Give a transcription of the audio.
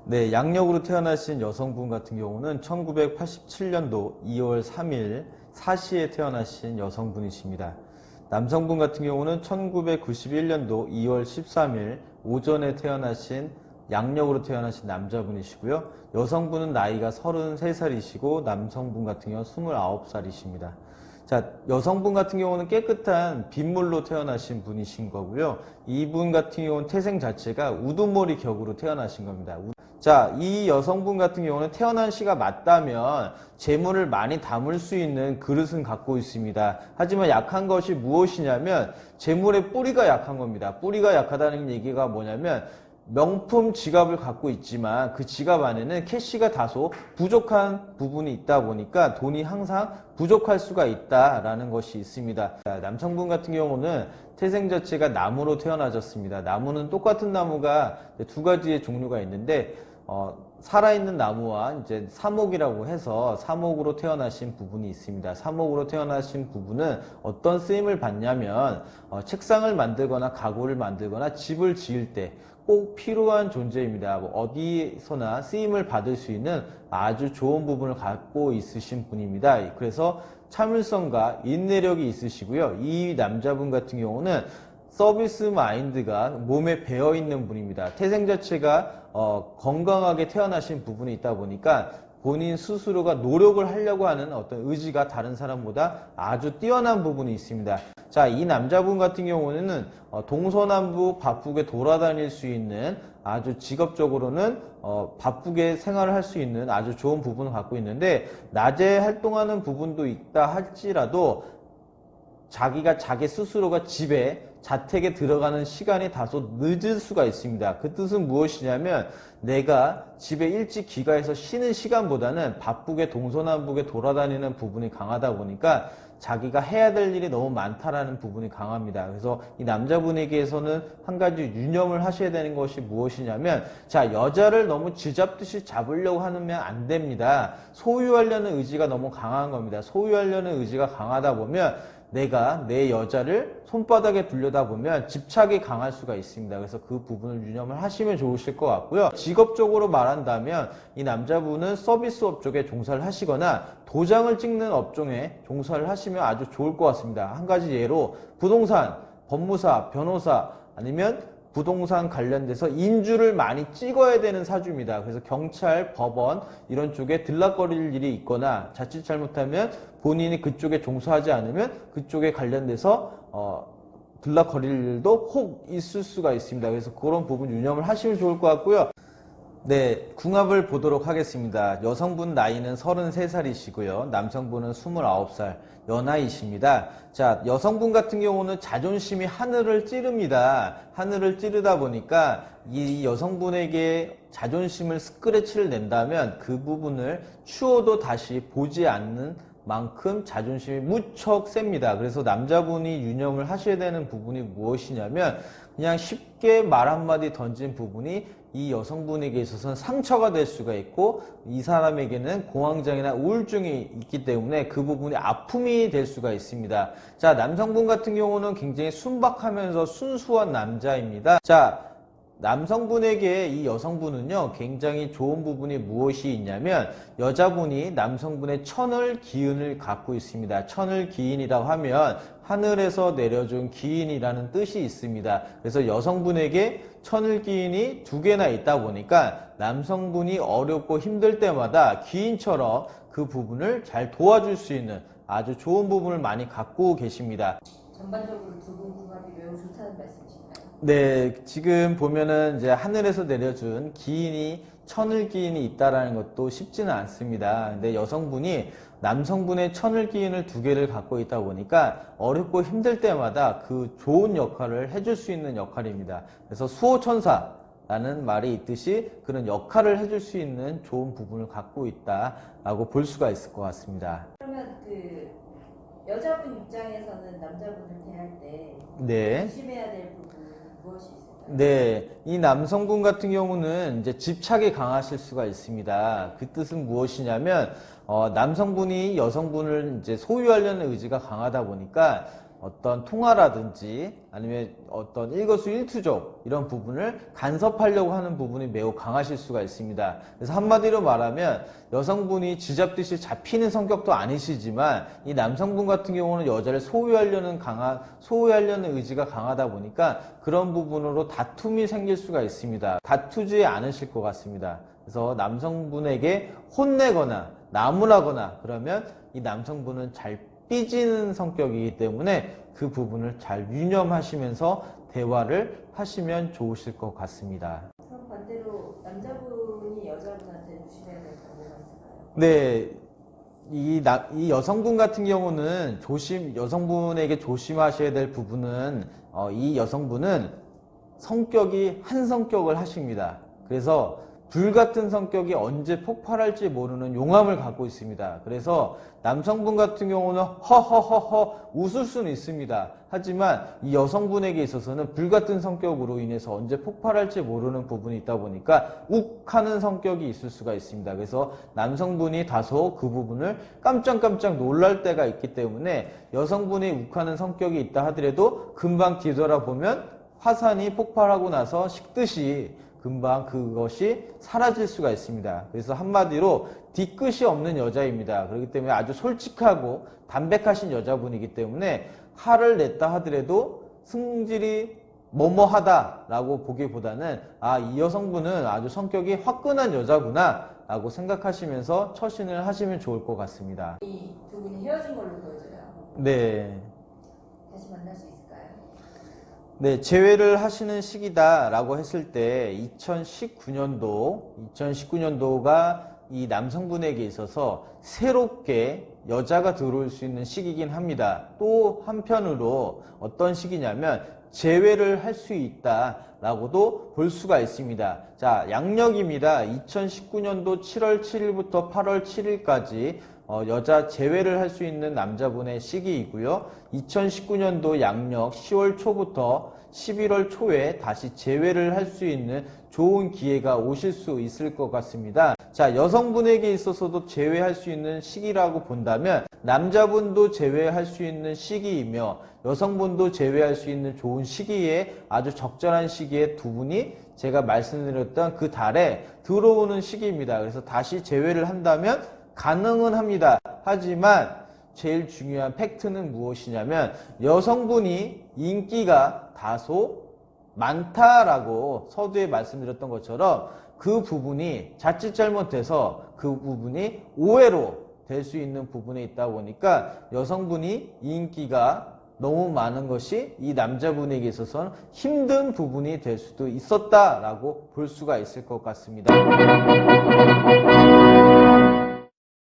네, 양력으로 태어나신 여성분 같은 경우는 1987년도 2월 3일 4시에 태어나신 여성분이십니다. 남성분 같은 경우는 1991년도 2월 13일 오전에 태어나신 양력으로 태어나신 남자분이시고요. 여성분은 나이가 33살이시고 남성분 같은 경우는 29살이십니다. 자, 여성분 같은 경우는 깨끗한 빗물로 태어나신 분이신 거고요. 이분 같은 경우는 태생 자체가 우두머리 격으로 태어나신 겁니다. 자, 이 여성분 같은 경우는 태어난 시가 맞다면 재물을 많이 담을 수 있는 그릇은 갖고 있습니다. 하지만 약한 것이 무엇이냐면 재물의 뿌리가 약한 겁니다. 뿌리가 약하다는 얘기가 뭐냐면 명품 지갑을 갖고 있지만 그 지갑 안에는 캐시가 다소 부족한 부분이 있다 보니까 돈이 항상 부족할 수가 있다라는 것이 있습니다. 남성분 같은 경우는 태생 자체가 나무로 태어나셨습니다. 나무는 똑같은 나무가 두 가지의 종류가 있는데 살아있는 나무와 이제 사목이라고 해서 사목으로 태어나신 부분이 있습니다. 사목으로 태어나신 부분은 어떤 쓰임을 받냐면 책상을 만들거나 가구를 만들거나 집을 지을 때 꼭 필요한 존재입니다. 어디서나 쓰임을 받을 수 있는 아주 좋은 부분을 갖고 있으신 분입니다. 그래서 참을성과 인내력이 있으시고요. 이 남자분 같은 경우는 서비스 마인드가 몸에 배어있는 분입니다. 태생 자체가 건강하게 태어나신 부분이 있다 보니까 본인 스스로가 노력을 하려고 하는 어떤 의지가 다른 사람보다 아주 뛰어난 부분이 있습니다. 자, 이 남자분 같은 경우는 동서남북 바쁘게 돌아다닐 수 있는 아주 직업적으로는 바쁘게 생활을 할 수 있는 아주 좋은 부분을 갖고 있는데 낮에 활동하는 부분도 있다 할지라도 자기가 자기 스스로가 집에 자택에 들어가는 시간이 다소 늦을 수가 있습니다. 그 뜻은 무엇이냐면 내가 집에 일찍 귀가해서 쉬는 시간보다는 바쁘게 동서남북에 돌아다니는 부분이 강하다 보니까 자기가 해야 될 일이 너무 많다라는 부분이 강합니다. 그래서 이 남자분에게서는 한 가지 유념을 하셔야 되는 것이 무엇이냐면 자, 여자를 너무 쥐잡듯이 잡으려고 하면 안 됩니다. 소유하려는 의지가 너무 강한 겁니다. 소유하려는 의지가 강하다 보면 내가 내 여자를 손바닥에 둘려다 보면 집착이 강할 수가 있습니다. 그래서 그 부분을 유념을 하시면 좋으실 것 같고요. 직업적으로 말한다면 이 남자분은 서비스업 쪽에 종사를 하시거나 도장을 찍는 업종에 종사를 하시면 아주 좋을 것 같습니다. 한 가지 예로 부동산, 법무사, 변호사 아니면 부동산 관련돼서 인주를 많이 찍어야 되는 사주입니다. 그래서 경찰, 법원 이런 쪽에 들락거릴 일이 있거나 자칫 잘못하면 본인이 그쪽에 종사하지 않으면 그쪽에 관련돼서 들락거릴 일도 혹 있을 수가 있습니다. 그래서 그런 부분 유념을 하시면 좋을 것 같고요. 네, 궁합을 보도록 하겠습니다. 여성분 나이는 33살이시고요. 남성분은 29살, 연하이십니다. 자, 여성분 같은 경우는 자존심이 하늘을 찌릅니다. 하늘을 찌르다 보니까 이 여성분에게 자존심을 스크래치를 낸다면 그 부분을 추워도 다시 보지 않는 만큼 자존심이 무척 셉니다. 그래서 남자분이 유념을 하셔야 되는 부분이 무엇이냐면 그냥 쉽게 말 한마디 던진 부분이 이 여성분에게 있어서는 상처가 될 수가 있고 이 사람에게는 공황장애나 우울증이 있기 때문에 그 부분이 아픔이 될 수가 있습니다. 자, 남성분 같은 경우는 굉장히 순박하면서 순수한 남자입니다. 자, 남성분에게 이 여성분은요 굉장히 좋은 부분이 무엇이 있냐면 여자분이 남성분의 천을 기운을 갖고 있습니다. 천을 기인이라고 하면 하늘에서 내려준 기인이라는 뜻이 있습니다. 그래서 여성분에게 천을 기인이 두 개나 있다 보니까 남성분이 어렵고 힘들 때마다 기인처럼 그 부분을 잘 도와줄 수 있는 아주 좋은 부분을 많이 갖고 계십니다. 전반적으로 두 분 궁합이 매우 좋다는 말씀이신가요? 네, 지금 보면은 이제 하늘에서 내려준 기인이 천을 기인이 있다라는 것도 쉽지는 않습니다. 근데 여성분이 남성분의 천을 기인을 두 개를 갖고 있다 보니까 어렵고 힘들 때마다 그 좋은 역할을 해줄 수 있는 역할입니다. 그래서 수호천사라는 말이 있듯이 그런 역할을 해줄 수 있는 좋은 부분을 갖고 있다라고 볼 수가 있을 것 같습니다. 그러면 그 여자분 입장에서는 남자분을 대할 때 네. 조심해야 될 부분은 무엇이 있을까요? 네, 이 남성분 같은 경우는 이제 집착이 강하실 수가 있습니다. 그 뜻은 무엇이냐면 남성분이 여성분을 이제 소유하려는 의지가 강하다 보니까 어떤 통화라든지 아니면 어떤 일거수일투족 이런 부분을 간섭하려고 하는 부분이 매우 강하실 수가 있습니다. 그래서 한마디로 말하면 여성분이 쥐잡듯이 잡히는 성격도 아니시지만 이 남성분 같은 경우는 여자를 소유하려는 의지가 강하다 보니까 그런 부분으로 다툼이 생길 수가 있습니다. 다투지 않으실 것 같습니다. 그래서 남성분에게 혼내거나 나무라거나 그러면 이 남성분은 잘 삐지는 성격이기 때문에 그 부분을 잘 유념하시면서 대화를 하시면 좋으실 것 같습니다. 그럼 반대로 남자분이 여자분한테 조심해야 될 점이 있을까요? 네, 이 여성분 같은 경우는 여성분에게 조심하셔야 될 부분은 이 여성분은 성격이 한 성격을 하십니다. 그래서 불같은 성격이 언제 폭발할지 모르는 용암을 갖고 있습니다. 그래서 남성분 같은 경우는 허허허허 웃을 수는 있습니다. 하지만 이 여성분에게 있어서는 불같은 성격으로 인해서 언제 폭발할지 모르는 부분이 있다 보니까 욱하는 성격이 있을 수가 있습니다. 그래서 남성분이 다소 그 부분을 깜짝깜짝 놀랄 때가 있기 때문에 여성분이 욱하는 성격이 있다 하더라도 금방 뒤돌아보면 화산이 폭발하고 나서 식듯이 금방 그것이 사라질 수가 있습니다. 그래서 한마디로 뒤끝이 없는 여자입니다. 그렇기 때문에 아주 솔직하고 담백하신 여자분이기 때문에 화를 냈다 하더라도 승질이 뭐뭐하다 라고 보기보다는 이 여성분은 아주 성격이 화끈한 여자구나 라고 생각하시면서 처신을 하시면 좋을 것 같습니다. 이 두 분이 헤어진 걸로 보여져요. 네. 다시 만날 수 있을까요? 네, 재회를 하시는 시기다라고 했을 때 2019년도가 이 남성분에게 있어서 새롭게 여자가 들어올 수 있는 시기이긴 합니다. 또 한편으로 어떤 시기냐면 재회를 할 수 있다라고도 볼 수가 있습니다. 자, 양력입니다. 2019년도 7월 7일부터 8월 7일까지 여자 재회를 할 수 있는 남자분의 시기이고요. 2019년도 양력 10월 초부터 11월 초에 다시 재회를 할 수 있는 좋은 기회가 오실 수 있을 것 같습니다. 자, 여성분에게 있어서도 재회할 수 있는 시기라고 본다면 남자분도 재회할 수 있는 시기이며 여성분도 재회할 수 있는 좋은 시기에 아주 적절한 시기에 두 분이 제가 말씀드렸던 그 달에 들어오는 시기입니다. 그래서 다시 재회를 한다면 가능은 합니다. 하지만 제일 중요한 팩트는 무엇이냐면 여성분이 인기가 다소 많다라고 서두에 말씀드렸던 것처럼 그 부분이 자칫 잘못해서 그 부분이 오해로 될 수 있는 부분에 있다 보니까 여성분이 인기가 너무 많은 것이 이 남자분에게 있어서는 힘든 부분이 될 수도 있었다라고 볼 수가 있을 것 같습니다.